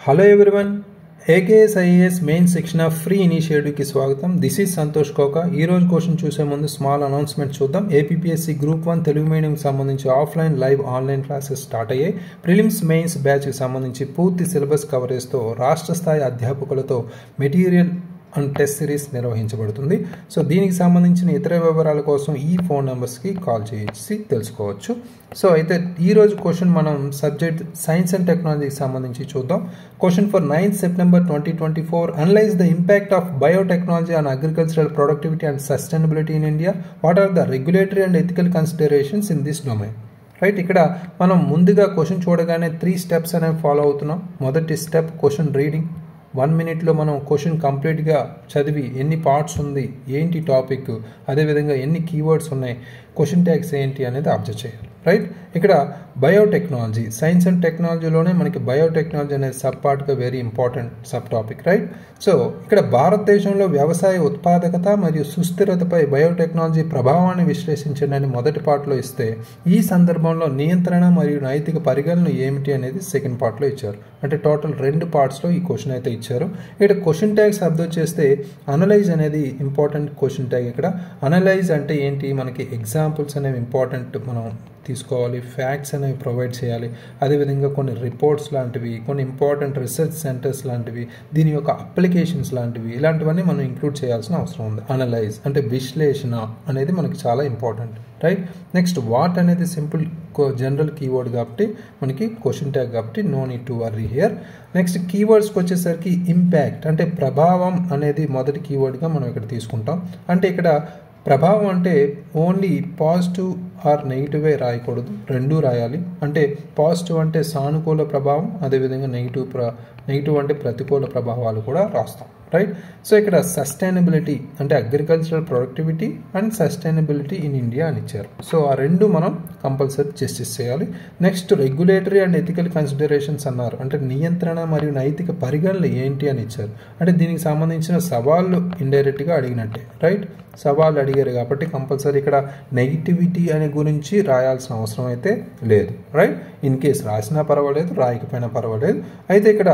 Hello everyone, AKS IAS main section of free initiative की स्वागతం. This is Santosh కోక. ఈ రోజు క్వశ్చన్ చూసే ముందు స్మాల్ అనౌన్స్మెంట్ చూద్దాం. APPSC గ్రూప్ 1 తెలుగు మీడియం సంబంధించి offline live online classes start అయ్యాయి. ప్రిలిమ్స్ మెయిన్స్ బ్యాచ్ కి సంబంధించి పూర్తి సిలబస్ కవరేజ్ తో రాష్ట్ర స్థాయి అధ్యాపకులతో మెటీరియల్ అండ్ టెస్ట్ సిరీస్ నిర్వహించబడుతుంది. సో దీనికి సంబంధించిన ఇతర వివరాల కోసం ఈ ఫోన్ నెంబర్స్కి కాల్ చేసి తెలుసుకోవచ్చు. సో అయితే ఈరోజు క్వశ్చన్ మనం సబ్జెక్ట్ సైన్స్ అండ్ టెక్నాలజీకి సంబంధించి చూద్దాం. Question for 9th September 2024, analyse the impact of biotechnology on agricultural productivity and sustainability in India. What are the regulatory and ethical considerations in this domain. Right, ఇక్కడ మనం ముందుగా question చూడగానే 3 steps అనేవి follow అవుతున్నాం. మొదటి స్టెప్ క్వశ్చన్ రీడింగ్. 1 minute మనం question కంప్లీట్గా చదివి ఎన్ని పార్ట్స్ ఉంది, ఏంటి టాపిక్, అదేవిధంగా ఎన్ని కీవర్డ్స్ ఉన్నాయి, క్వశ్చన్ ట్యాగ్స్ ఏంటి అనేది అబ్జర్వ్ చేయాలి. రైట్, ఇక్కడ బయోటెక్నాలజీ, సైన్స్ అండ్ టెక్నాలజీలోనే మనకి బయోటెక్నాలజీ అనేది సబ్ పార్ట్గా very important sub topic. Right, so ఇక్కడ భారతదేశంలో వ్యవసాయ ఉత్పాదకత మరియు సుస్థిరతపై బయోటెక్నాలజీ ప్రభావాన్ని విశ్లేషించండి మొదటి పార్ట్లో ఇస్తే, ఈ సందర్భంలో నియంత్రణ మరియు నైతిక పరిగణన ఏమిటి అనేది సెకండ్ పార్ట్లో ఇచ్చారు. అంటే టోటల్ 2 పార్ట్స్లో ఈ క్వశ్చన్ అయితే ఇచ్చారు. ఇక్కడ క్వశ్చన్ ట్యాగ్స్ అబ్జర్వ్ చేస్తే అనలైజ్ అనేది ఇంపార్టెంట్ క్వశ్చన్ ట్యాగ్. ఇక్కడ అనలైజ్ అంటే ఏంటి, మనకి ఎగ్జాంపుల్స్ అనేవి ఇంపార్టెంట్ మనం తీసుకోవాలి, ఫ్యాక్ట్స్ అనేవి ప్రొవైడ్ చేయాలి, అదేవిధంగా కొన్ని రిపోర్ట్స్ లాంటివి, కొన్ని ఇంపార్టెంట్ రీసెర్చ్ సెంటర్స్ లాంటివి, దీని యొక్క అప్లికేషన్స్ లాంటివి, ఇలాంటివన్నీ మనం ఇంక్లూడ్ చేయాల్సిన అవసరం ఉంది. అనలైజ్ అంటే విశ్లేషణ అనేది మనకి చాలా ఇంపార్టెంట్. రైట్, నెక్స్ట్ వాట్ అనేది సింపుల్ జనరల్ కీవర్డ్ కాబట్టి మనకి క్వశ్చన్ ట్యాగ్ కాబట్టి no need to worry here. Next కీవర్డ్స్కి వచ్చేసరికి ఇంపాక్ట్ అంటే ప్రభావం అనేది మొదటి కీవర్డ్గా మనం ఇక్కడ తీసుకుంటాం. అంటే ఇక్కడ ప్రభావం అంటే ఓన్లీ పాజిటివ్ ఆర్ నెగిటివే రాయకూడదు, రెండూ రాయాలి. అంటే పాజిటివ్ అంటే సానుకూల ప్రభావం, అదేవిధంగా నెగిటివ్ అంటే ప్రతికూల ప్రభావాలు కూడా రాస్తాం. రైట్, సో ఇక్కడ సస్టైనబిలిటీ అంటే agricultural productivity and sustainability in India అని ఇచ్చారు. సో ఆ రెండు మనం కంపల్సరీ జస్టిస్ చేయాలి. Next regulatory and ethical considerations అన్నారు. అంటే నియంత్రణ మరియు నైతిక పరిగణనలు ఏంటి అని ఇచ్చారు. అంటే దీనికి సంబంధించిన సవాళ్ళు ఇండైరెక్ట్గా అడిగినట్టే. రైట్, సవాళ్ళు అడిగారు కాబట్టి కంపల్సరీ ఇక్కడ నెగిటివిటీ అనే గురించి రాయాల్సిన అవసరం అయితే లేదు. రైట్, ఇన్ కేస్ రాసినా పర్వాలేదు, రాయకపోయినా పర్వాలేదు. అయితే ఇక్కడ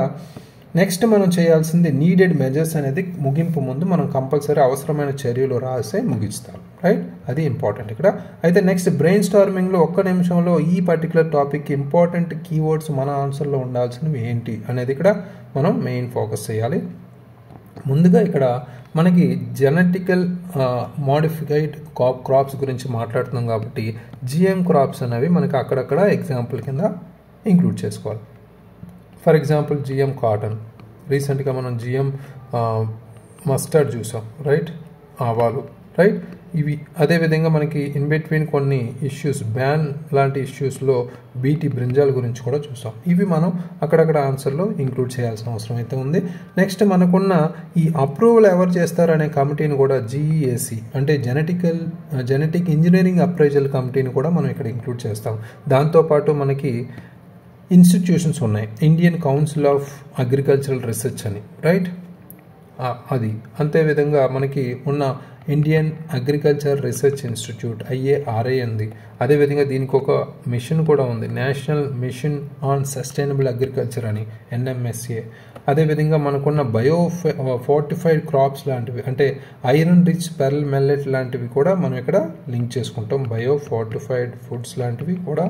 నెక్స్ట్ మనం చేయాల్సింది నీడెడ్ మెజర్స్ అనేది ముగింపు ముందు మనం కంపల్సరీ అవసరమైన చర్యలు రాసే ముగిస్తాం. రైట్, అది ఇంపార్టెంట్ ఇక్కడ. అయితే నెక్స్ట్ బ్రెయిన్ స్టార్మింగ్లో 1 నిమిషంలో ఈ పర్టికులర్ టాపిక్ ఇంపార్టెంట్ కీవర్డ్స్ మన ఆన్సర్లో ఉండాల్సినవి ఏంటి అనేది ఇక్కడ మనం మెయిన్ ఫోకస్ చేయాలి. ముందుగా ఇక్కడ మనకి జెనెటికల్ మోడిఫైడ్ క్రాప్స్ గురించి మాట్లాడుతున్నాం కాబట్టి జిఎం క్రాప్స్ అనేవి మనకి అక్కడక్కడ ఎగ్జాంపుల్ కింద ఇంక్లూడ్ చేసుకోవాలి. ఫర్ ఎగ్జాంపుల్ జిఎం కాటన్, రీసెంట్గా మనం జిఎం మస్టర్డ్ చూసాం. రైట్, ఆవాలు. రైట్, ఇవి అదేవిధంగా మనకి ఇన్ బిట్వీన్ కొన్ని ఇష్యూస్, బ్యాన్ లాంటి ఇష్యూస్లో బీటీ బ్రింజాల్ గురించి కూడా చూసాం. ఇవి మనం అక్కడక్కడ ఆన్సర్లో ఇంక్లూడ్ చేయాల్సిన అవసరం అయితే ఉంది. నెక్స్ట్ మనకున్న ఈ అప్రూవల్ ఎవరు చేస్తారనే కమిటీని కూడా జీఈఏసీ అంటే జెనెటిక్ ఇంజనీరింగ్ అప్రైజల్ కమిటీని కూడా మనం ఇక్కడ ఇంక్లూడ్ చేస్తాం. దాంతోపాటు మనకి ఇన్స్టిట్యూషన్స్ ఉన్నాయి, Indian council of agricultural research అని. రైట్, అది అంతేవిధంగా మనకి ఉన్న Indian agriculture research institute IARI ఉంది. అదేవిధంగా దీనికి ఒక మిషన్ కూడా ఉంది, national mission on sustainable agriculture అని, NMSA. అదేవిధంగా మనకున్న ఫోర్టిఫైడ్ క్రాప్స్ లాంటివి అంటే ఐరన్ రిచ్ పెర్ల్ మెల్లెట్ లాంటివి కూడా మనం ఇక్కడ లింక్ చేసుకుంటాం, ఫోర్టిఫైడ్ ఫుడ్స్ లాంటివి కూడా.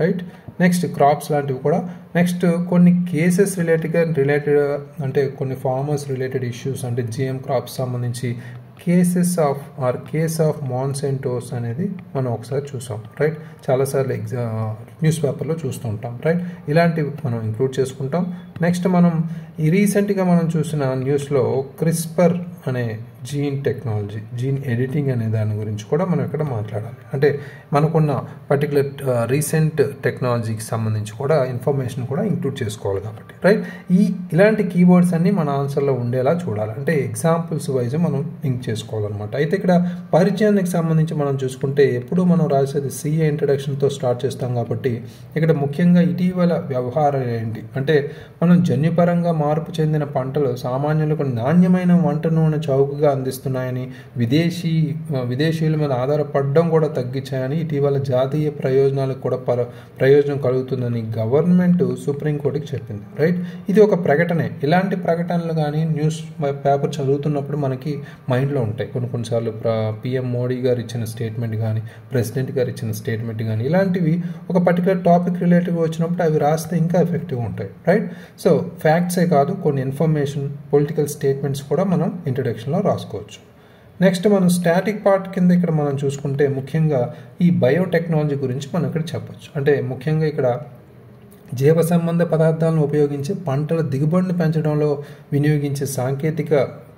రైట్, నెక్స్ట్ క్రాప్స్ లాంటివి కూడా. నెక్స్ట్ కొన్ని కేసెస్ రిలేటెడ్ అంటే కొన్ని ఫార్మర్స్ రిలేటెడ్ ఇష్యూస్ అంటే జిఎం క్రాప్స్ సంబంధించి కేస్ ఆఫ్ మాన్సెంటోస్ అనేది మనం ఒకసారి చూసాం. రైట్, చాలాసార్లు న్యూస్ పేపర్లో చూస్తూ ఉంటాం. రైట్, ఇలాంటివి మనం ఇంక్లూడ్ చేసుకుంటాం. నెక్స్ట్ మనం ఈ రీసెంట్గా మనం చూసిన న్యూస్లో క్రిస్పర్ అనే జీన్ ఎడిటింగ్ అనే దాని గురించి కూడా మనం ఇక్కడ మాట్లాడాలి. అంటే మనకున్న పర్టికులర్ రీసెంట్ టెక్నాలజీకి సంబంధించి కూడా ఇన్ఫర్మేషన్ కూడా ఇంక్లూడ్ చేసుకోవాలి కాబట్టి. రైట్, ఇలాంటి కీవర్డ్స్ అన్ని మన ఆన్సర్లో ఉండేలా చూడాలి. అంటే ఎగ్జాంపుల్స్ వైజ్ మనం లింక్ చేసుకోవాలన్నమాట. అయితే ఇక్కడ పరిచయానికి సంబంధించి మనం చూసుకుంటే ఎప్పుడు మనం రాసేది CA ఇంట్రడక్షన్తో స్టార్ట్ చేస్తాం కాబట్టి ఇక్కడ ముఖ్యంగా ఇటీవల వ్యవహారాలు ఏంటి అంటే మనం జన్యుపరంగా మార్పు చెందిన పంటలు సామాన్యులకు నాణ్యమైన వంట నూనె చౌకగా అందిస్తున్నాయని, విదేశీయుల మీద ఆధారపడడం కూడా తగ్గించాయని, ఇటీవల జాతీయ ప్రయోజనాలకు కూడా ప్రయోజనం కలుగుతుందని గవర్నమెంట్ సుప్రీంకోర్టుకి చెప్పింది. రైట్, ఇది ఒక ప్రకటనే. ఇలాంటి ప్రకటనలు కానీ న్యూస్ పేపర్ చదువుతున్నప్పుడు మనకి మైండ్లో ఉంటాయి. కొన్నిసార్లు పిఎం మోడీ గారు ఇచ్చిన స్టేట్మెంట్ కానీ, ప్రెసిడెంట్ గారు ఇచ్చిన స్టేట్మెంట్ కానీ, ఇలాంటివి ఒక పర్టికులర్ టాపిక్ రిలేటివ్గా వచ్చినప్పుడు అవి రాస్తే ఇంకా ఎఫెక్టివ్గా ఉంటాయి. రైట్, సో ఫ్యాక్ట్సే కాదు, కొన్ని ఇన్ఫర్మేషన్, పొలిటికల్ స్టేట్మెంట్స్ కూడా మనం ఇంట్రడక్షన్లో రాసుకోవచ్చు. నెక్స్ట్ మనం స్టాటిక్ పార్ట్ కింద ఇక్కడ మనం చూసుకుంటే ముఖ్యంగా ఈ బయోటెక్నాలజీ గురించి మనం ఇక్కడ చెప్పచ్చు. అంటే ముఖ్యంగా ఇక్కడ జీవ సంబంధ పదార్థాలను ఉపయోగించి పంటల దిగుబడిని పెంచడంలో వినియోగించే సాంకేతిక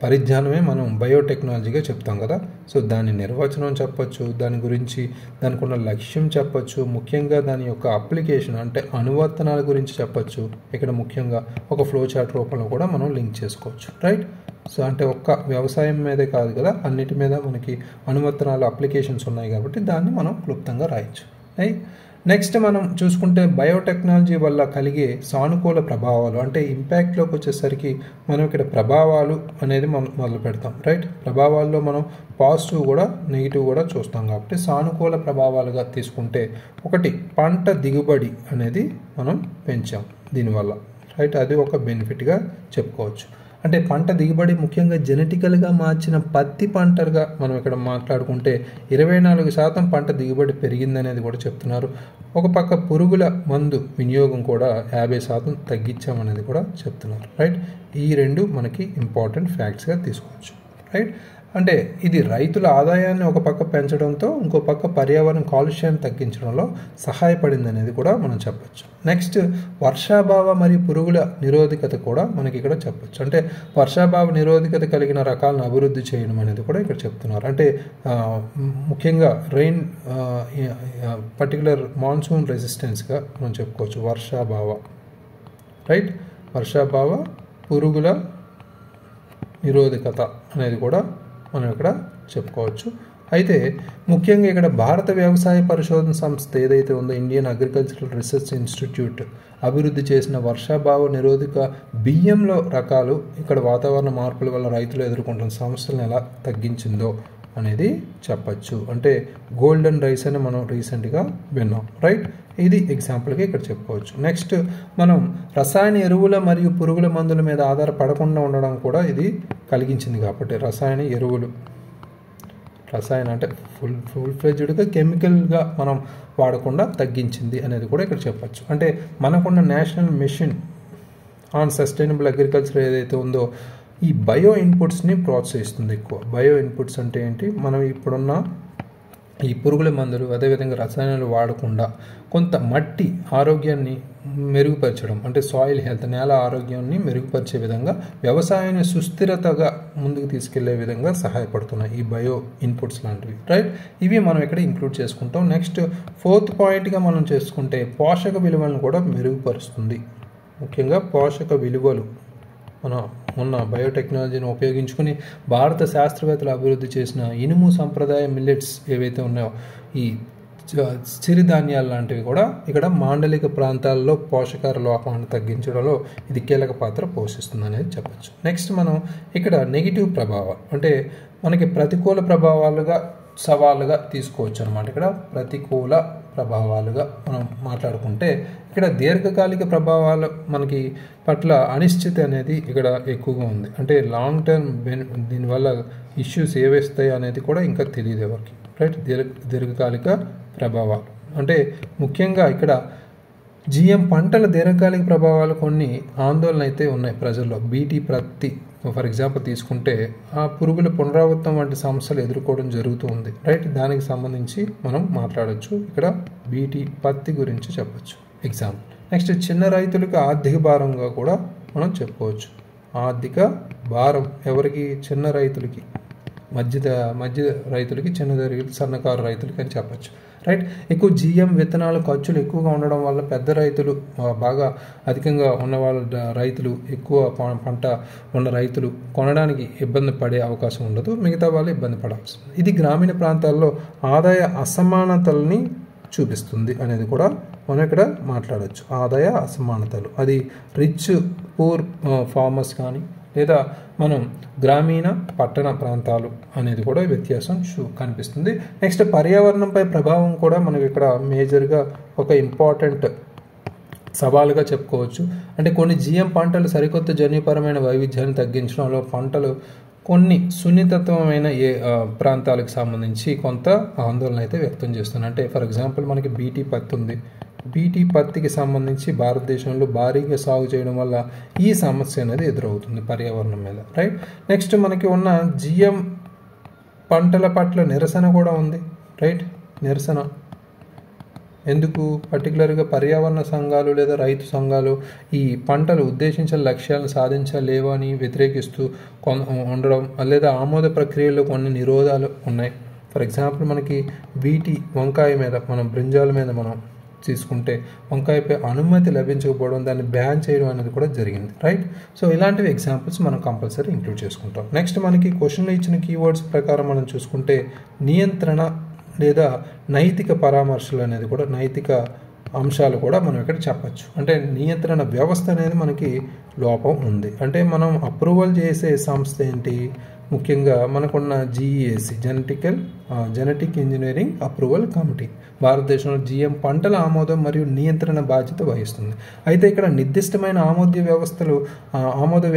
పరిజ్ఞానమే మనం బయోటెక్నాలజీగా చెప్తాం కదా. సో దాని నిర్వచనం చెప్పచ్చు, దాని గురించి దానికి ఉన్న లక్ష్యం చెప్పచ్చు, ముఖ్యంగా దాని యొక్క అప్లికేషన్ అంటే అనువర్తనాల గురించి చెప్పచ్చు. ఇక్కడ ముఖ్యంగా ఒక ఫ్లో చార్ట్ రూపంలో కూడా మనం లింక్ చేసుకోవచ్చు. రైట్, సో అంటే ఒక్క వ్యవసాయం మీదే కాదు కదా, అన్నిటి మీద మనకి అనువర్తనాలు, అప్లికేషన్స్ ఉన్నాయి కాబట్టి దాన్ని మనం క్లుప్తంగా రాయొచ్చు. రైట్, నెక్స్ట్ మనం చూసుకుంటే బయోటెక్నాలజీ వల్ల కలిగే సానుకూల ప్రభావాలు అంటే ఇంపాక్ట్లోకి వచ్చేసరికి మనం ఇక్కడ ప్రభావాలు అనేది మనం మొదలు పెడతాం. రైట్, ప్రభావాల్లో మనం పాజిటివ్ కూడా నెగిటివ్ కూడా చూస్తాం కాబట్టి సానుకూల ప్రభావాలుగా తీసుకుంటే ఒకటి, పంట దిగుబడి అనేది మనం పెంచాం దీనివల్ల. రైట్, అది ఒక బెనిఫిట్గా చెప్పుకోవచ్చు. అంటే పంట దిగుబడి ముఖ్యంగా జెనెటికల్గా మార్చిన పత్తి పంటగా మనం ఇక్కడ మాట్లాడుకుంటే 24% పంట దిగుబడి పెరిగిందనేది కూడా చెప్తున్నారు. ఒక పక్క పురుగుల మందు వినియోగం కూడా 50% తగ్గించామనేది కూడా చెప్తున్నారు. రైట్, ఈ రెండు మనకి ఇంపార్టెంట్ ఫ్యాక్ట్స్గా తీసుకోవచ్చు. రైట్, అంటే ఇది రైతుల ఆదాయాన్ని ఒక పక్క పెంచడంతో ఇంకో పక్క పర్యావరణ కాలుష్యాన్ని తగ్గించడంలో సహాయపడింది అనేది కూడా మనం చెప్పచ్చు. నెక్స్ట్ వర్షాభావ మరియు పురుగుల నిరోధకత కూడా మనకి ఇక్కడ చెప్పచ్చు. అంటే వర్షాభావ నిరోధకత కలిగిన రకాలను అభివృద్ధి చేయడం అనేది కూడా ఇక్కడ చెప్తున్నారు. అంటే ముఖ్యంగా రెయిన్ పర్టికులర్ మాన్సూన్ రెసిస్టెన్స్గా మనం చెప్పుకోవచ్చు వర్షాభావ. రైట్, వర్షాభావ పురుగుల నిరోధకత అనేది కూడా మనం ఇక్కడ చెప్పుకోవచ్చు. అయితే ముఖ్యంగా ఇక్కడ భారత వ్యవసాయ పరిశోధన సంస్థ ఏదైతే ఉందో ఇండియన్ అగ్రికల్చరల్ రీసెర్చ్ ఇన్స్టిట్యూట్ అభివృద్ధి చేసిన వర్షాభావ నిరోధక బియ్యంలో రకాలు ఇక్కడ వాతావరణ మార్పుల వల్ల రైతులు ఎదుర్కొంటున్న సమస్యలను ఎలా తగ్గించిందో అనేది చెప్పచ్చు. అంటే గోల్డెన్ రైస్ అని మనం రీసెంట్గా విన్నాం. రైట్, ఇది ఎగ్జాంపుల్గా ఇక్కడ చెప్పుకోవచ్చు. నెక్స్ట్ మనం రసాయన ఎరువుల మరియు పురుగుల మందుల మీద ఆధారపడకుండా ఉండడం కూడా ఇది కలిగించింది కాబట్టి రసాయన అంటే ఫుల్ ఫ్లెడ్జ్డ్గా కెమికల్గా మనం వాడకుండా తగ్గించింది అనేది కూడా ఇక్కడ చెప్పచ్చు. అంటే మనకున్న national mission on sustainable agriculture ఏదైతే ఉందో ఈ బయో ఇన్పుట్స్ని ప్రోత్సహిస్తుంది ఎక్కువ. బయో ఇన్పుట్స్ అంటే ఏంటి, మనం ఇప్పుడున్న ఈ పురుగుల మందులు అదేవిధంగా రసాయనాలు వాడకుండా కొంత మట్టి ఆరోగ్యాన్ని మెరుగుపరచడం అంటే సాయిల్ హెల్త్, నేల ఆరోగ్యాన్ని మెరుగుపరిచే విధంగా వ్యవసాయాన్ని సుస్థిరతగా ముందుకు తీసుకెళ్లే విధంగా సహాయపడుతున్నాయి ఈ బయో ఇన్పుట్స్ లాంటివి. రైట్, ఇవి మనం ఇక్కడ ఇంక్లూడ్ చేసుకుంటాం. నెక్స్ట్ 4th పాయింట్గా మనం చేసుకుంటే పోషక విలువలను కూడా మెరుగుపరుస్తుంది. ముఖ్యంగా పోషక విలువలు మనం ఉన్న బయోటెక్నాలజీని ఉపయోగించుకుని భారత శాస్త్రవేత్తలు అభివృద్ధి చేసిన ఇనుము సంప్రదాయ మిల్లెట్స్ ఏవైతే ఉన్నాయో ఈ చిరుధాన్యాలు లాంటివి కూడా ఇక్కడ మాండలిక ప్రాంతాల్లో పోషకాల లోపాన్ని తగ్గించడంలో ఇది కీలక పాత్ర పోషిస్తుంది అనేది చెప్పచ్చు. నెక్స్ట్ మనం ఇక్కడ నెగిటివ్ ప్రభావాలు అంటే మనకి ప్రతికూల ప్రభావాలుగా సవాలుగా తీసుకోవచ్చు అనమాట. ఇక్కడ ప్రతికూల ప్రభావాలుగా మనం మాట్లాడుకుంటే ఇక్కడ దీర్ఘకాలిక ప్రభావాలు మనకి పట్ల అనిశ్చిత అనేది ఇక్కడ ఎక్కువగా ఉంది. అంటే లాంగ్ టర్మ్ దీనివల్ల ఇష్యూస్ ఏవేస్తాయి అనేది కూడా ఇంకా తెలియదు ఎవరికి. రైట్, దీర్ఘకాలిక ప్రభావాలు అంటే ముఖ్యంగా ఇక్కడ జిఎం పంటల దీర్ఘకాలిక ప్రభావాలు కొన్ని ఆందోళన అయితే ఉన్నాయి ప్రజల్లో. బీటీ ప్రత్తి ఫర్ ఎగ్జాంపుల్ తీసుకుంటే ఆ పురుగుల పునరావృతం వంటి సమస్యలు ఎదుర్కోవడం జరుగుతూ ఉంది. రైట్, దానికి సంబంధించి మనం మాట్లాడచ్చు. ఇక్కడ బీటీ పత్తి గురించి చెప్పచ్చు ఎగ్జాంపుల్. నెక్స్ట్ చిన్న రైతులకు ఆర్థిక భారంగా కూడా మనం చెప్పుకోవచ్చు. ఆర్థిక భారం ఎవరికి, చిన్న రైతులకి, మధ్య రైతులకి, సన్నకారు రైతులకి అని చెప్పచ్చు. రైట్, ఎక్కువ జిఎం విత్తనాలు ఖర్చులు ఎక్కువగా ఉండడం వల్ల పెద్ద రైతులు బాగా అధికంగా ఉన్న వాళ్ళ రైతులు ఎక్కువ పంట ఉన్న రైతులు కొనడానికి ఇబ్బంది పడే అవకాశం ఉండదు, మిగతా వాళ్ళు ఇబ్బంది పడాల్సి. ఇది గ్రామీణ ప్రాంతాల్లో ఆదాయ అసమానతల్ని చూపిస్తుంది అనేది కూడా మనం ఇక్కడ మాట్లాడవచ్చు. ఆదాయ అసమానతలు అది రిచ్ పూర్ ఫార్మర్స్ కానీ లేదా మనం గ్రామీణ పట్టణ ప్రాంతాలు అనేది కూడా వ్యత్యాసం కనిపిస్తుంది. నెక్స్ట్ పర్యావరణంపై ప్రభావం కూడా మనకి ఇక్కడ మేజర్గా ఒక ఇంపార్టెంట్ సవాలుగా చెప్పుకోవచ్చు. అంటే కొన్ని జిఎం పంటలు సరికొత్త జన్యుపరమైన వైవిధ్యాన్ని తగ్గించడంలో పంటలు కొన్ని సున్నితత్వమైన ప్రాంతాలకు సంబంధించి కొంత ఆందోళన అయితే వ్యక్తం చేస్తున్నాయి. అంటే ఫర్ ఎగ్జాంపుల్ మనకి బీటీ పత్తి ఉంది. బీటీ పత్తికి సంబంధించి భారతదేశంలో భారీగా సాగు చేయడం వల్ల ఈ సమస్య అనేది ఎదురవుతుంది పర్యావరణం మీద, రైట్. నెక్స్ట్ మనకి ఉన్న జిఎం పంటల పట్ల నిరసన కూడా ఉంది, రైట్. నిరసన ఎందుకు? పర్టికులర్గా పర్యావరణ సంఘాలు లేదా రైతు సంఘాలు ఈ పంటలు ఉద్దేశించిన లక్ష్యాలను సాధించలేవో అని వ్యతిరేకిస్తూ ఉండడం, లేదా ఆమోద ప్రక్రియలో కొన్ని నిరోధాలు ఉన్నాయి. ఫర్ ఎగ్జాంపుల్ మనకి బీటీ వంకాయ మీద మనం బ్రింజాల మీద మనం తీసుకుంటే వంకాయపై అనుమతి లభించకపోవడం, దాన్ని బ్యాన్ చేయడం అనేది కూడా జరిగింది, రైట్. సో ఇలాంటివి ఎగ్జాంపుల్స్ మనం కంపల్సరీ ఇంక్లూడ్ చేసుకుంటాం. నెక్స్ట్ మనకి క్వశ్చన్లో ఇచ్చిన కీవర్డ్స్ ప్రకారం మనం చూసుకుంటే నియంత్రణ లేదా నైతిక పరామర్శలు అనేది కూడా నైతిక అంశాలు కూడా మనం ఇక్కడ చెప్పచ్చు. అంటే నియంత్రణ వ్యవస్థ అనేది మనకి లోపం ఉంది. అంటే మనం అప్రూవల్ చేసే సంస్థ ఏంటి? ముఖ్యంగా మనకున్న జీఈఏసి జెనెటిక్ ఇంజనీరింగ్ అప్రూవల్ కమిటీ భారతదేశంలో జిఎం పంటల ఆమోదం మరియు నియంత్రణ బాధ్యత వహిస్తుంది. అయితే ఇక్కడ నిర్దిష్టమైన ఆమోద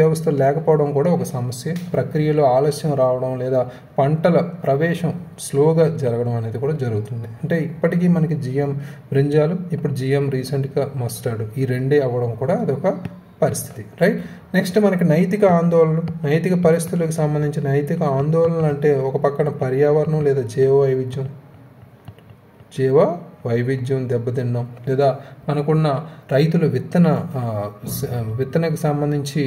వ్యవస్థలు లేకపోవడం కూడా ఒక సమస్య. ప్రక్రియలో ఆలస్యం రావడం లేదా పంటల ప్రవేశం స్లోగా జరగడం అనేది కూడా జరుగుతుంది. అంటే ఇప్పటికీ మనకి జిఎం బ్రింజాలు, ఇప్పుడు జిఎం రీసెంట్గా మస్టర్డ్, ఈ రెండే అవ్వడం కూడా అదొక పరిస్థితి, రైట్. నెక్స్ట్ మనకి నైతిక ఆందోళనలు, నైతిక పరిస్థితులకు సంబంధించిన నైతిక ఆందోళనలు అంటే ఒక పక్కన పర్యావరణం లేదా జీవ వైవిధ్యం దెబ్బతినడం, లేదా మనకున్న రైతుల విత్తనకు సంబంధించి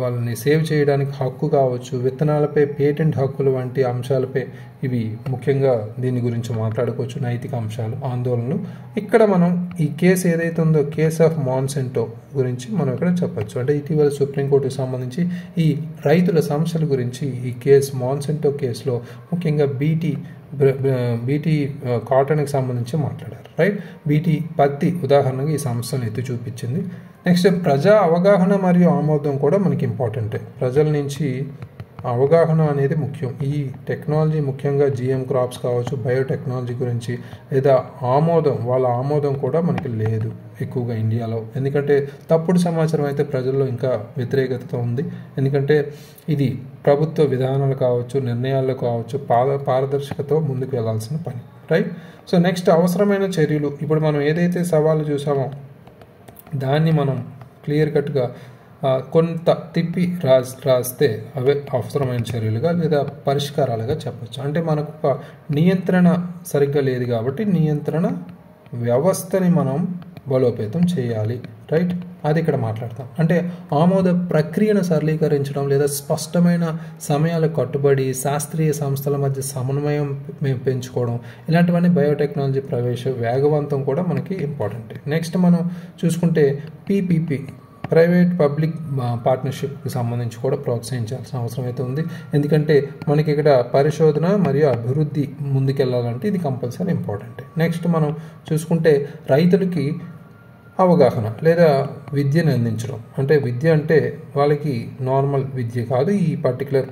వాళ్ళని సేవ్ చేయడానికి హక్కు కావచ్చు, విత్తనాలపై పేటెంట్ హక్కులు వంటి అంశాలపై ఇవి ముఖ్యంగా దీని గురించి మాట్లాడుకోవచ్చు. నైతిక అంశాలు, ఆందోళనలు. ఇక్కడ మనం ఈ కేసు ఏదైతే ఉందో కేస్ ఆఫ్ మాన్సెంటో గురించి మనం ఇక్కడ చెప్పచ్చు. అంటే ఇటీవల సుప్రీంకోర్టుకు సంబంధించి ఈ రైతుల సమస్యల గురించి ఈ మాన్సెంటో కేసులో ముఖ్యంగా బీటీ కాటన్కి సంబంధించి మాట్లాడారు, రైట్. బీటీ పత్తి ఉదాహరణగా ఈ సమస్యను ఎత్తి చూపించింది. నెక్స్ట్ ప్రజా అవగాహన మరియు ఆమోదం కూడా మనకి ఇంపార్టెంటే. ప్రజల నుంచి అవగాహన అనేది ముఖ్యం. ఈ టెక్నాలజీ ముఖ్యంగా జిఎం క్రాప్స్ కావచ్చు, బయోటెక్నాలజీ గురించి, లేదా వాళ్ళ ఆమోదం కూడా మనకి లేదు ఎక్కువగా ఇండియాలో. ఎందుకంటే తప్పుడు సమాచారం అయితే ప్రజల్లో ఇంకా వ్యతిరేకత ఉంది. ఎందుకంటే ఇది ప్రభుత్వ విధానాలు కావచ్చు, నిర్ణయాల్లో కావచ్చు, పారదర్శకతో ముందుకు వెళ్లాల్సిన పని, రైట్. సో నెక్స్ట్ అవసరమైన చర్యలు. ఇప్పుడు మనం ఏదైతే సవాళ్ళు చూసామో దాన్ని మనం క్లియర్ కట్గా కొంత తిప్పి రాస్తే అవే అవసరమైన చర్యలుగా లేదా పరిష్కారాలుగా చెప్పచ్చు. అంటే మనకు ఒక నియంత్రణ సరిగ్గా లేదు కాబట్టి నియంత్రణ వ్యవస్థని మనం బలోపేతం చేయాలి, రైట్. అది ఇక్కడ మాట్లాడతాం. అంటే ఆమోద ప్రక్రియను సరళీకరించడం లేదా స్పష్టమైన సమయాలకు కట్టుబడి శాస్త్రీయ సంస్థల మధ్య సమన్వయం పెంచుకోవడం, ఇలాంటివన్నీ బయోటెక్నాలజీ ప్రవేశ వేగవంతం కూడా మనకి ఇంపార్టెంట్. నెక్స్ట్ మనం చూసుకుంటే పీపీపీ ప్రైవేట్ పబ్లిక్ పార్ట్నర్షిప్కి సంబంధించి కూడా ప్రోత్సహించాల్సిన అవసరం అయితే ఉంది. ఎందుకంటే మనకి ఇక్కడ పరిశోధన మరియు అభివృద్ధి ముందుకెళ్లాలంటే ఇది కంపల్సరీ ఇంపార్టెంట్. నెక్స్ట్ మనం చూసుకుంటే రైతులకి అవగాహన లేదా విద్యను అందించడం. అంటే విద్య అంటే వాళ్ళకి నార్మల్ విద్య కాదు, ఈ పర్టికులర్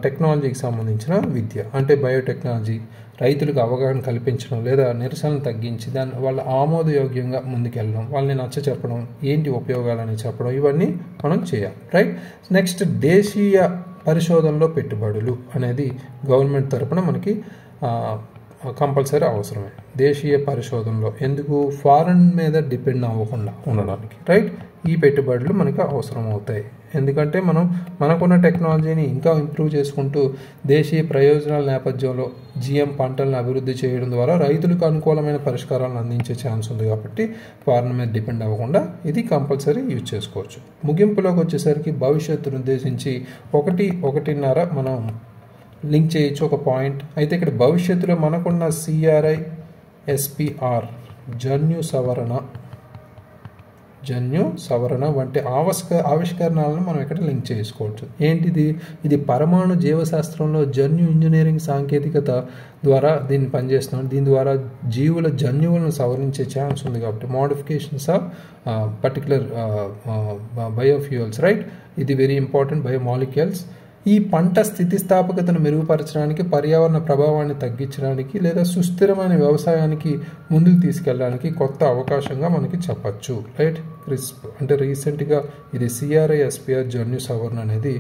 టెక్నాలజీకి సంబంధించిన విద్య. అంటే బయోటెక్నాలజీ రైతులకు అవగాహన కల్పించడం లేదా నిరసనలు తగ్గించి దాన్ని వాళ్ళ ఆమోదయోగ్యంగా ముందుకెళ్ళడం, వాళ్ళని నచ్చ చెప్పడం, ఏంటి ఉపయోగాలని చెప్పడం, ఇవన్నీ మనం చేయాలి, రైట్. నెక్స్ట్ దేశీయ పరిశోధనలో పెట్టుబడులు అనేది గవర్నమెంట్ తరపున మనకి కంపల్సరీ అవసరమే. దేశీయ పరిశోధనలో ఎందుకు? ఫారెన్ మీద డిపెండ్ అవ్వకుండా ఉండడానికి, రైట్. ఈ పెట్టుబడులు మనకి అవసరం అవుతాయి. ఎందుకంటే మనకున్న టెక్నాలజీని ఇంకా ఇంప్రూవ్ చేసుకుంటూ దేశీయ ప్రయోజనాల నేపథ్యంలో జిఎం పంటలను అభివృద్ధి చేయడం ద్వారా రైతులకు అనుకూలమైన పరిష్కారాలను అందించే ఛాన్స్ ఉంది. కాబట్టి ఫారెన్ మీద డిపెండ్ అవ్వకుండా ఇది కంపల్సరీ యూజ్ చేసుకోవచ్చు. ముగింపులోకి వచ్చేసరికి భవిష్యత్తును ఉద్దేశించి 1.5 మనం లింక్ చేయొచ్చు ఒక పాయింట్. అయితే ఇక్కడ భవిష్యత్తులో మనకున్న CRISPR జన్యు సవరణ జన్యు సవరణ వంటి ఆవిష్కరణలను మనం ఇక్కడ లింక్ చేసుకోవచ్చు. ఏంటిది? ఇది పరమాణు జీవశాస్త్రంలో జన్యు ఇంజనీరింగ్ సాంకేతికత ద్వారా దీన్ని పనిచేస్తున్నాం. దీని ద్వారా జీవుల జన్యువులను సవరించే ఛాన్స్ ఉంది కాబట్టి modifications of particular biofuels, right? ఇది వెరీ ఇంపార్టెంట్, బయోమాలిక్యూల్స్. ఈ పంట స్థితిస్థాపకతను మెరుగుపరచడానికి, పర్యావరణ ప్రభావాన్ని తగ్గించడానికి లేదా సుస్థిరమైన వ్యవసాయానికి ముందుకు తీసుకెళ్ళడానికి కొత్త అవకాశంగా మనకి చెప్పచ్చు, రైట్? క్రిస్ప్ అంటే రీసెంట్గా ఇది CRISPR జన్యు సవరణ అనేది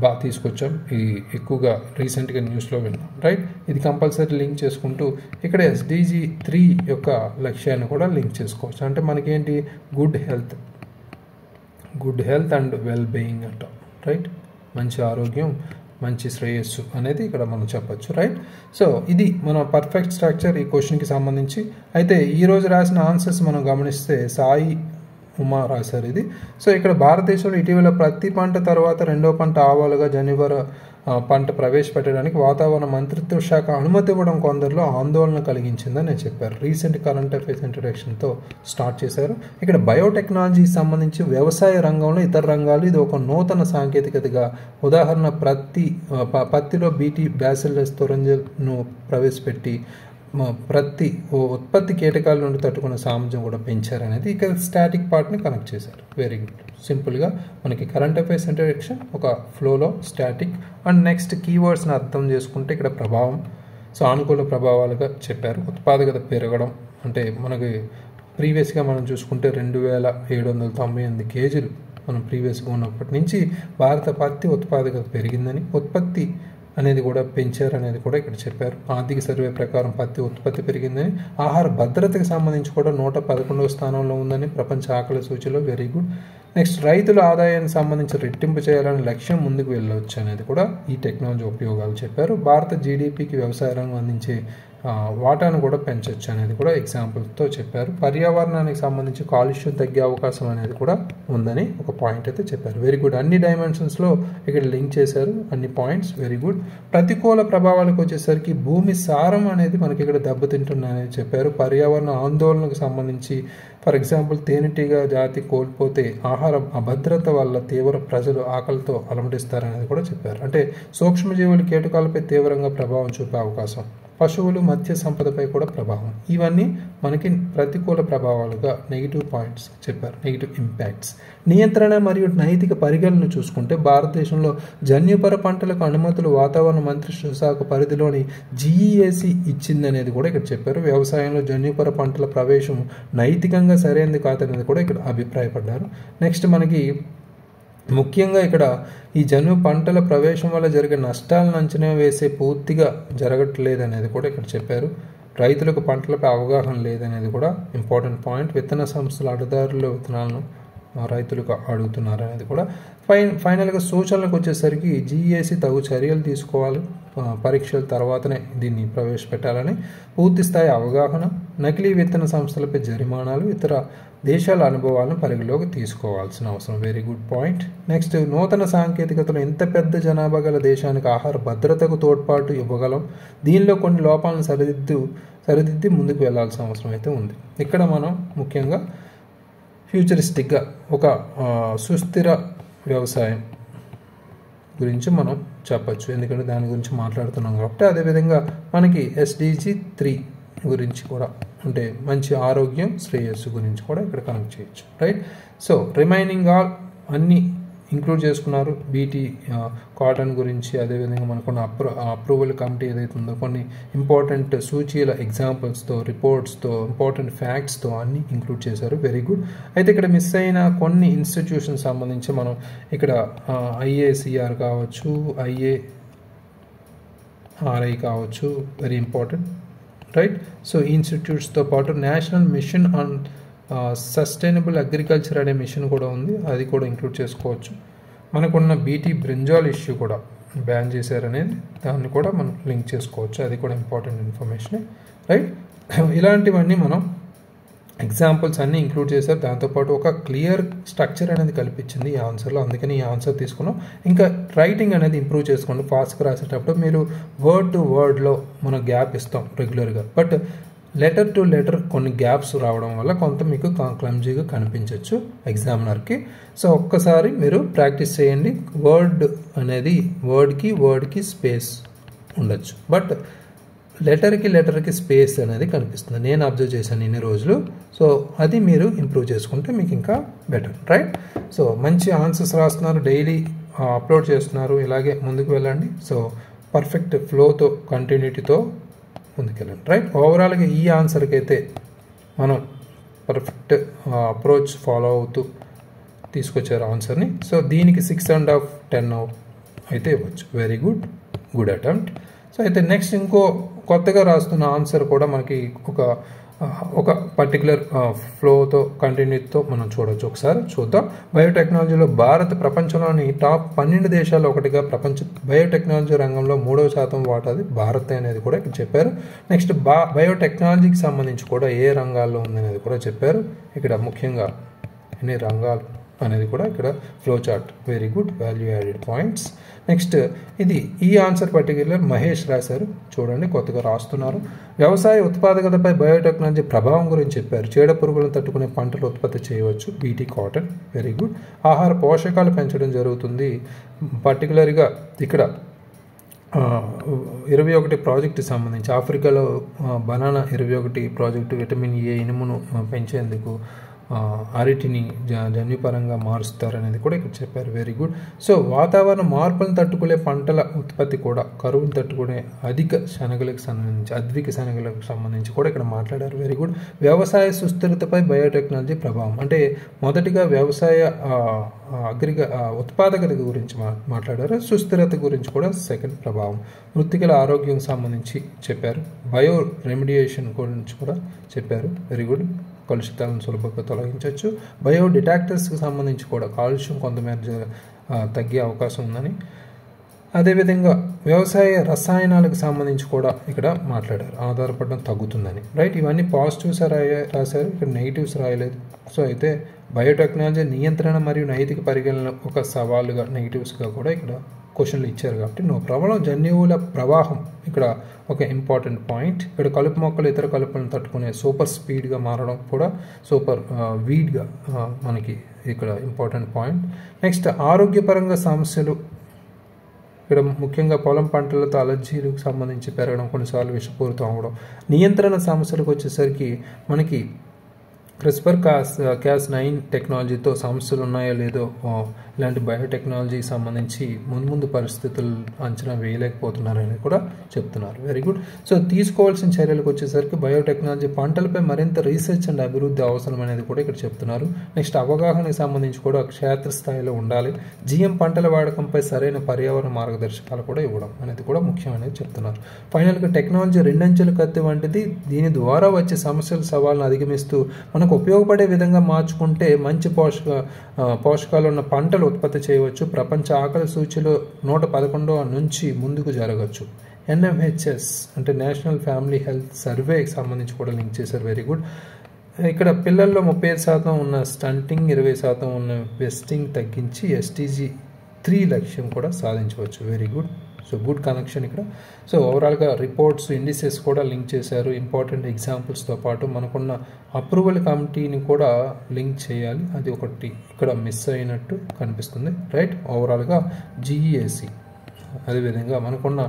బాగా తీసుకొచ్చాం. ఈ ఎక్కువగా రీసెంట్గా న్యూస్లో విన్నాం, రైట్? ఇది కంపల్సరీ లింక్ చేసుకుంటూ ఇక్కడ SDG 3 యొక్క లక్ష్యాన్ని కూడా లింక్ చేసుకోవచ్చు. అంటే మనకేంటి? Good health and well being అంటాం, రైట్? మంచి ఆరోగ్యం, మంచి శ్రేయస్సు అనేది ఇక్కడ మనం చెప్పచ్చు, రైట్? సో ఇది మన పర్ఫెక్ట్ స్ట్రక్చర్ ఈ క్వశ్చన్కి సంబంధించి. అయితే ఈరోజు రాసిన ఆన్సర్స్ మనం గమనిస్తే సాయి ఉమా రాశారు ఇది. సో ఇక్కడ భారతదేశంలో ఇటీవల ప్రతి పంట తర్వాత రెండో పంట ఆవాలుగా జన్యుపర పంట ప్రవేశపెట్టడానికి వాతావరణ మంత్రిత్వ శాఖ అనుమతి ఇవ్వడం కొందరిలో ఆందోళన కలిగించిందని నేను చెప్పారు. రీసెంట్ కరెంట్ అఫైర్స్ ఇంట్రడక్షన్తో స్టార్ట్ చేశారు. ఇక్కడ బయోటెక్నాలజీకి సంబంధించి వ్యవసాయ రంగంలో ఇతర రంగాలు ఇది ఒక నూతన సాంకేతికతగా, ఉదాహరణ పత్తిలో BT బ్యాసిల్లస్ థోరంజల్ను ప్రవేశపెట్టి ప్రతి ఉత్పత్తి కీటకాల నుండి తట్టుకునే సామర్థ్యం కూడా పెంచారనేది ఇక్కడ స్టాటిక్ పార్ట్ని కనెక్ట్ చేశారు. Very good. సింపుల్గా మనకి కరెంట్ అఫైర్స్ ఇంట్రడక్షన్ ఒక ఫ్లోలో స్టాటిక్ అండ్ నెక్స్ట్ కీవర్డ్స్ని అర్థం చేసుకుంటే ఇక్కడ ప్రభావం, సానుకూల ప్రభావాలుగా చెప్పారు. ఉత్పాదకత పెరగడం అంటే మనకి ప్రీవియస్గా మనం చూసుకుంటే 2798 కేజీలు మనం ప్రీవియస్గా ఉన్నప్పటి నుంచి భారత పత్తి ఉత్పాదకత పెరిగిందని, ఉత్పత్తి అనేది కూడా పెంచారనేది కూడా ఇక్కడ చెప్పారు. ఆర్థిక సర్వే ప్రకారం పత్తి ఉత్పత్తి పెరిగిందని, ఆహార భద్రతకు సంబంధించి కూడా 111వ స్థానంలో ఉందని ప్రపంచ ఆకలి సూచిలో. Very good. నెక్స్ట్ రైతుల ఆదాయానికి సంబంధించి రెట్టింపు చేయాలనే లక్ష్యం ముందుకు వెళ్ళవచ్చు అనేది కూడా ఈ టెక్నాలజీ ఉపయోగాలు చెప్పారు. భారత GDPకి వ్యవసాయ రంగం అందించే వాటాను కూడా పెంచవచ్చు అనేది కూడా ఎగ్జాంపుల్తో చెప్పారు. పర్యావరణానికి సంబంధించి కాలుష్యం తగ్గే అవకాశం అనేది కూడా ఉందని ఒక పాయింట్ అయితే చెప్పారు. Very good. అన్ని డైమెన్షన్స్లో ఇక్కడ లింక్ చేశారు, అన్ని పాయింట్స్. Very good. ప్రతికూల ప్రభావాలకు వచ్చేసరికి భూమి సారం అనేది మనకి ఇక్కడ దెబ్బతింటుందని చెప్పారు. పర్యావరణ ఆందోళనకు సంబంధించి ఫర్ ఎగ్జాంపుల్ తేనెటీగ జాతి కోల్పోతే ఆహార అభద్రత వల్ల తీవ్ర ప్రజలు ఆకలితో అలమటిస్తారనేది కూడా చెప్పారు. అంటే సూక్ష్మజీవులు కీటకాలపై తీవ్రంగా ప్రభావం చూపే అవకాశం, పశువులు మత్స్య సంపదపై కూడా ప్రభావం, ఇవన్నీ మనకి ప్రతికూల ప్రభావాలుగా నెగిటివ్ పాయింట్స్ చెప్పారు, నెగిటివ్ ఇంపాక్ట్స్. నియంత్రణ మరియు నైతిక పరిగణన చూసుకుంటే భారతదేశంలో జన్యుపర పంటలకు అనుమతులు వాతావరణ మంత్రిత్వ శాఖ పరిధిలోని GEAC ఇచ్చిందనేది కూడా ఇక్కడ చెప్పారు. వ్యవసాయంలో జన్యుపర పంటల ప్రవేశం నైతికంగా సరైనది కాదనేది కూడా ఇక్కడ అభిప్రాయపడ్డారు. నెక్స్ట్ మనకి ముఖ్యంగా ఇక్కడ ఈ జన్యు పంటల ప్రవేశం వల్ల జరిగే నష్టాలను అంచనా వేసే పూర్తిగా జరగట్లేదనేది కూడా ఇక్కడ చెప్పారు. రైతులకు పంటలపై అవగాహన లేదనేది కూడా ఇంపార్టెంట్ పాయింట్. విత్తన సంస్థల అడ్డదారుల విత్తనాలను రైతులకు అడుగుతున్నారు అనేది కూడా. ఫైనల్గా సూచనలకు వచ్చేసరికి GEAC తగు చర్యలు తీసుకోవాలి, పరీక్షల తర్వాతనే దీన్ని ప్రవేశపెట్టాలని, పూర్తి స్థాయి అవగాహన, నకిలీ విత్తన సంస్థలపై జరిమానాలు, ఇతర దేశాల అనుభవాలను పరిగణలోకి తీసుకోవాల్సిన అవసరం. Very good point. నెక్స్ట్ నూతన సాంకేతికతలో ఎంత పెద్ద జనాభా గల దేశానికి ఆహార భద్రతకు తోడ్పాటు ఇవ్వగలం, దీనిలో కొన్ని లోపాలను సరిదిద్ది ముందుకు వెళ్లాల్సిన అవసరం అయితే ఉంది. ఇక్కడ మనం ముఖ్యంగా ఫ్యూచరిస్టిక్గా ఒక సుస్థిర వ్యవసాయం గురించి మనం చెప్పచ్చు, ఎందుకంటే దాని గురించి మాట్లాడుతున్నాం కాబట్టి. అదేవిధంగా మనకి SDG 3 గురించి కూడా అంటే మంచి ఆరోగ్యం శ్రేయస్సు గురించి కూడా ఇక్కడ కనెక్ట్ చేయొచ్చు, రైట్? సో రిమైనింగ్ ఆల్ అన్నీ ఇంక్లూడ్ చేసుకున్నారు. BT కాటన్ గురించి, అదేవిధంగా మనకున్న అప్రూవల్ కమిటీ ఏదైతే ఉందో కొన్ని ఇంపార్టెంట్ సూచీల ఎగ్జాంపుల్స్తో, రిపోర్ట్స్తో, ఇంపార్టెంట్ ఫ్యాక్ట్స్తో అన్నీ ఇంక్లూడ్ చేశారు. Very good. అయితే ఇక్కడ మిస్ అయిన కొన్ని ఇన్స్టిట్యూషన్ సంబంధించి మనం ఇక్కడ IACR కావచ్చు, IARI కావచ్చు, వెరీ ఇంపార్టెంట్, రైట్? సో ఈ ఇన్స్టిట్యూట్స్తో పాటు national mission on sustainable agriculture అనే మిషన్ కూడా ఉంది, అది కూడా ఇంక్లూడ్ చేసుకోవచ్చు. మనకున్న BT బ్రింజాల్ ఇష్యూ కూడా బ్యాన్ చేశారనేది దాన్ని కూడా మనం లింక్ చేసుకోవచ్చు, అది కూడా ఇంపార్టెంట్ ఇన్ఫర్మేషన్, రైట్? ఇలాంటివన్నీ మనం ఎగ్జాంపుల్స్ అన్నీ ఇంక్లూడ్ చేశారు. దాంతోపాటు ఒక క్లియర్ స్ట్రక్చర్ అనేది కల్పించింది ఈ ఆన్సర్లో, అందుకని ఈ ఆన్సర్ తీసుకున్నాం. ఇంకా రైటింగ్ అనేది ఇంప్రూవ్ చేసుకోండి. ఫాస్ట్గా రాసేటప్పుడు మీరు వర్డ్ టు వర్డ్లో మనం గ్యాప్ ఇస్తాం రెగ్యులర్గా, బట్ లెటర్ టు లెటర్ కొన్ని గ్యాప్స్ రావడం వల్ల కొంత మీకు క్లమ్జీగా కనిపించవచ్చు ఎగ్జామినర్కి. సో ఒక్కసారి మీరు ప్రాక్టీస్ చేయండి. వర్డ్ అనేది వర్డ్కి స్పేస్ ఉండొచ్చు, బట్ లెటర్కి స్పేస్ అనేది కనిపిస్తుంది. నేను అబ్జర్వ్ చేశాను ఇన్ని రోజులు. సో అది మీరు ఇంప్రూవ్ చేసుకుంటే మీకు ఇంకా బెటర్, రైట్? సో మంచి ఆన్సర్స్ రాస్తున్నారు, డైలీ అప్లోడ్ చేస్తున్నారు, ఇలాగే ముందుకు వెళ్ళండి. సో పర్ఫెక్ట్ ఫ్లోతో కంటిన్యూటీతో ముందుకెళ్ళండి, రైట్? ఓవరాల్గా ఈ ఆన్సర్కి అయితే మనం పర్ఫెక్ట్ అప్రోచ్ ఫాలో అవుతూ తీసుకొచ్చారు ఆన్సర్ని. సో దీనికి 6.5 10 అయితే ఇవ్వచ్చు. Very good attempt. సో అయితే నెక్స్ట్ ఇంకో కొత్తగా రాస్తున్న ఆన్సర్ కూడా మనకి ఒక పర్టికులర్ ఫ్లోతో కంటిన్యూతో మనం చూడవచ్చు. ఒకసారి చూద్దాం. బయోటెక్నాలజీలో భారత్ ప్రపంచంలోని టాప్ 12 దేశాల్లో ఒకటిగా ప్రపంచ బయోటెక్నాలజీ రంగంలో 3వ శాతం వాటాది భారత్ అనేది కూడా ఇక్కడ చెప్పారు. నెక్స్ట్ బయోటెక్నాలజీకి సంబంధించి కూడా ఏ రంగాల్లో ఉందనేది కూడా చెప్పారు. ఇక్కడ ముఖ్యంగా ఎన్ని రంగాలు అనేది కూడా ఇక్కడ flow chart. Very good, value added points. Next ఈ ఆన్సర్ పర్టిక్యులర్ మహేష్ రాశారు, చూడండి, కొత్తగా రాస్తున్నారు. వ్యవసాయ ఉత్పాదకతపై బయోటెక్నాలజీ ప్రభావం గురించి చెప్పారు. చీడ పురుగులను తట్టుకునే పంటలు ఉత్పత్తి చేయవచ్చు. BT cotton. Very good. ఆహార పోషకాలు పెంచడం జరుగుతుంది. పర్టికులర్గా ఇక్కడ 21 ప్రాజెక్టు సంబంధించి ఆఫ్రికాలో బనానా 21 ప్రాజెక్టు విటమిన్ ఏ ఇనుమును పెంచేందుకు అరటిని జన్యుపరంగా మారుస్తారనేది కూడా ఇక్కడ చెప్పారు. Very good. సో వాతావరణ మార్పులను తట్టుకునే పంటల ఉత్పత్తి కూడా, కరువును తట్టుకునే అద్విక శనగలకు సంబంధించి కూడా ఇక్కడ మాట్లాడారు. Very good. వ్యవసాయ సుస్థిరతపై బయోటెక్నాలజీ ప్రభావం అంటే మొదటిగా వ్యవసాయ ఉత్పాదకత గురించి మాట్లాడారు. సుస్థిరత గురించి కూడా సెకండ్ ప్రభావం. మృత్తికల ఆరోగ్యం సంబంధించి చెప్పారు. బయో రెమిడియేషన్ గురించి కూడా చెప్పారు. Very good. కలుషితాలను సులభంగా తొలగించవచ్చు. బయో డిటాక్టర్స్కి సంబంధించి కూడా కాలుష్యం కొంతమేర తగ్గే అవకాశం ఉందని, అదేవిధంగా వ్యవసాయ రసాయనాలకు సంబంధించి కూడా ఇక్కడ మాట్లాడారు. ఆధారపడడం తగ్గుతుందని, రైట్? ఇవన్నీ పాజిటివ్స్ రాశారు, ఇక్కడ నెగిటివ్స్ రాయలేదు. సో అయితే బయోటెక్నాలజీ నియంత్రణ మరియు నైతిక పరిగణన ఒక సవాలుగా నెగిటివ్స్గా కూడా ఇక్కడ క్వశ్చన్లు ఇచ్చారు కాబట్టి నో ప్రాబ్లం. జన్యువుల ప్రవాహం ఇక్కడ ఒక ఇంపార్టెంట్ పాయింట్. ఇక్కడ కలుపు మొక్కలు ఇతర కలుపులను తట్టుకునే సూపర్ స్పీడ్గా మారడం కూడా సూపర్ వీడ్గా మనకి ఇక్కడ ఇంపార్టెంట్ పాయింట్. నెక్స్ట్ ఆరోగ్యపరంగా సమస్యలు ఇక్కడ ముఖ్యంగా పొలం పంటలతో అలర్జీలకు సంబంధించి పెరగడం, కొన్నిసార్లు విషపూరితం అవ్వడం. నియంత్రణ సమస్యలకు వచ్చేసరికి మనకి CRISPR-Cas9 టెక్నాలజీతో సమస్యలు ఉన్నాయో లేదో ఇలాంటి బయోటెక్నాలజీకి సంబంధించి ముందు పరిస్థితులు అంచనా వేయలేకపోతున్నారని కూడా చెప్తున్నారు. Very good. సో తీసుకోవాల్సిన చర్యలకు వచ్చేసరికి బయోటెక్నాలజీ పంటలపై మరింత రీసెర్చ్ అండ్ అభివృద్ధి అవసరం అనేది కూడా ఇక్కడ చెప్తున్నారు. నెక్స్ట్ అవగాహనకు సంబంధించి కూడా క్షేత్రస్థాయిలో ఉండాలి. GM పంటల వాడకంపై సరైన పర్యావరణ మార్గదర్శకాలు కూడా ఇవ్వడం అనేది కూడా ముఖ్యమనేది చెప్తున్నారు. ఫైనల్గా టెక్నాలజీ రెండంచెల కత్తి వంటిది. దీని ద్వారా వచ్చే సమస్యల సవాళ్ళను అధిగమిస్తూ మనకు ఉపయోగపడే విధంగా మార్చుకుంటే మంచి పోషకాలు ఉన్న పంటలు ఉత్పత్తి చేయవచ్చు. ప్రపంచ ఆకలి సూచిలో 111 నుంచి ముందుకు జరగచ్చు. NFHS అంటే నేషనల్ ఫ్యామిలీ హెల్త్ సర్వేకి సంబంధించి కూడా లింక్ చేశారు. Very good. ఇక్కడ పిల్లల్లో 35% ఉన్న స్టంటింగ్, 20% ఉన్న వెస్టింగ్ తగ్గించి SDG 3 లక్ష్యం కూడా సాధించవచ్చు. Very good. So good connection ఇక్కడ. సో ఓవరాల్గా రిపోర్ట్స్, ఇండిసెస్ కూడా లింక్ చేశారు. ఇంపార్టెంట్ ఎగ్జాంపుల్స్తో పాటు మనకున్న అప్రూవల్ కమిటీని కూడా లింక్ చేయాలి. అది ఒకటి ఇక్కడ మిస్ అయినట్టు కనిపిస్తుంది, రైట్? ఓవరాల్గా GEAC, అదేవిధంగా మనకున్న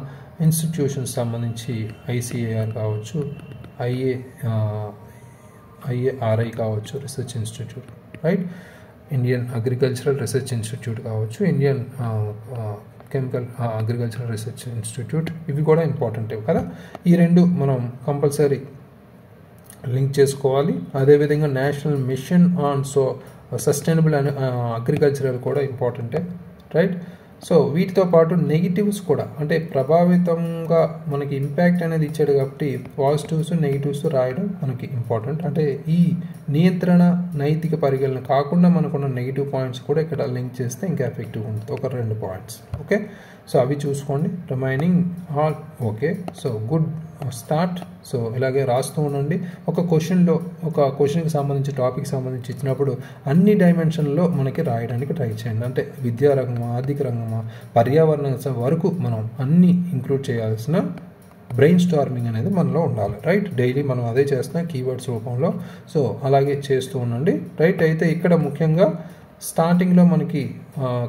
ఇన్స్టిట్యూషన్స్ సంబంధించి ICAR కావచ్చు, IARI కావచ్చు, research institute, right? Indian agricultural research institute కావచ్చు, Indian chemical agricultural research institute, ఇవి కూడా ఇంపార్టెంట్ కదా. ఈ రెండు మనం కంపల్సరీ లింక్ చేసుకోవాలి. అదేవిధంగా national mission on sustainable agricultural కూడా ఇంపార్టెంటే, రైట్? సో వీటితో పాటు నెగిటివ్స్ కూడా, అంటే ప్రభావితంగా మనకి ఇంపాక్ట్ అనేది ఇచ్చాడు కాబట్టి పాజిటివ్స్ నెగిటివ్స్ రాయడం మనకి ఇంపార్టెంట్. అంటే ఈ నియంత్రణ నైతిక పరిగణన కాకుండా మనకున్న నెగిటివ్ పాయింట్స్ కూడా ఇక్కడ లింక్ చేస్తే ఇంకా ఎఫెక్టివ్ ఉంటుంది. ఒక 2 పాయింట్స్, ఓకే? సో అవి చూసుకోండి. Remaining all okay. So good start. So ఇలాగే రాస్తూ ఉండండి. ఒక క్వశ్చన్కి సంబంధించి, టాపిక్ సంబంధించి ఇచ్చినప్పుడు అన్ని డైమెన్షన్లో మనకి రాయడానికి ట్రై చేయండి. అంటే విద్యారంగమా, ఆర్థిక రంగమా, పర్యావరణ వరకు మనం అన్ని ఇంక్లూడ్ చేయాల్సిన బ్రెయిన్ స్టార్మింగ్ అనేది మనలో ఉండాలి, రైట్? డైలీ మనం అదే చేస్తున్నాం కీవర్డ్స్ రూపంలో. సో అలాగే చేస్తూ ఉండండి, రైట్? అయితే ఇక్కడ ముఖ్యంగా స్టార్టింగ్లో మనకి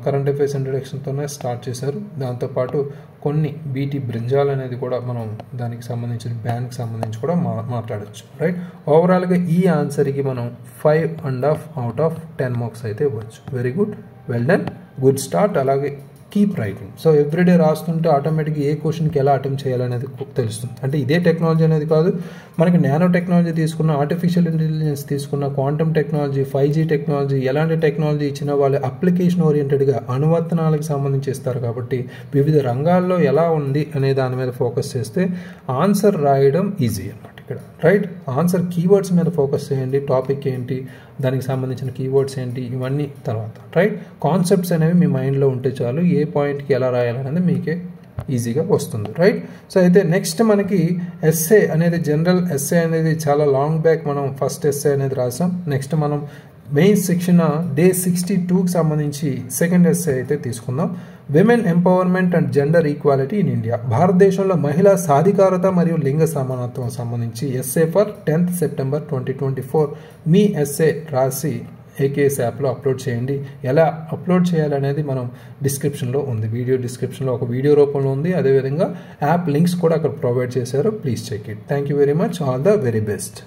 కరెంట్ అఫైర్స్ ఇంట్రడక్షన్తోనే స్టార్ట్ చేశారు. దాంతోపాటు కొన్ని బీటీ బ్రింజాల్ అనేది కూడా మనం దానికి సంబంధించిన బ్యాన్కి సంబంధించి కూడా మాట్లాడచ్చు, రైట్? ఓవరాల్గా ఈ ఆన్సర్కి మనం 5.5 అవుట్ ఆఫ్ 10 మార్క్స్ అయితే ఇవ్వచ్చు. Very good, well done, good start. అలాగే కీప్ రైటింగ్. సో ఎవ్రీడే రాస్తుంటే ఆటోమేటిక్గా ఏ క్వశ్చన్కి ఎలా అటెంప్ట్ చేయాలనేది తెలుస్తుంది. అంటే ఇదే టెక్నాలజీ అనేది కాదు, మనకి నానో టెక్నాలజీ తీసుకున్న, ఆర్టిఫిషియల్ ఇంటెలిజెన్స్ తీసుకున్న, క్వాంటమ్ టెక్నాలజీ, 5G టెక్నాలజీ, ఎలాంటి టెక్నాలజీ ఇచ్చినా వాళ్ళు అప్లికేషన్ ఓరియంటెడ్గా అనువర్తనాలకు సంబంధించి ఇస్తారు. కాబట్టి వివిధ రంగాల్లో ఎలా ఉంది అనే దాని మీద ఫోకస్ చేస్తే ఆన్సర్ రాయడం ఈజీ అన్నమాట ఇక్కడ, రైట్? ఆన్సర్ కీవర్డ్స్ మీద ఫోకస్ చేయండి. టాపిక్ ఏంటి, దానికి సంబంధించిన కీవర్డ్స్ ఏంటి, ఇవన్నీ తర్వాత, రైట్? కాన్సెప్ట్స్ అనేవి మీ మైండ్లో ఉంటే చాలు, ఏ పాయింట్కి ఎలా రాయాలనేది మీకే ఈజీగా వస్తుంది, రైట్? సో అయితే నెక్స్ట్ మనకి ఎస్ఏ అనేది, జనరల్ ఎస్ఏ అనేది చాలా లాంగ్ బ్యాక్ మనం ఫస్ట్ ఎస్ఏ అనేది రాసాం. నెక్స్ట్ మనం మెయిన్ సెక్షన్ డే 62కి సంబంధించి సెకండ్ ఎస్ఏ అయితే తీసుకుందాం. Women empowerment and gender equality in India. భారతదేశంలో మహిళా సాధికారత మరియు లింగ సమానత్వం సంబంధించి ఎస్ఏ ఫర్ 10th September 2024. మీ ఎస్ఏ రాసి ఏకేఎస్ యాప్లో అప్లోడ్ చేయండి. ఎలా అప్లోడ్ చేయాలనేది మనం డిస్క్రిప్షన్లో ఉంది, వీడియో డిస్క్రిప్షన్లో ఒక వీడియో రూపంలో ఉంది. అదేవిధంగా యాప్ లింక్స్ కూడా అక్కడ ప్రొవైడ్ చేశారు. Please check it. Thank you very much. All the very best.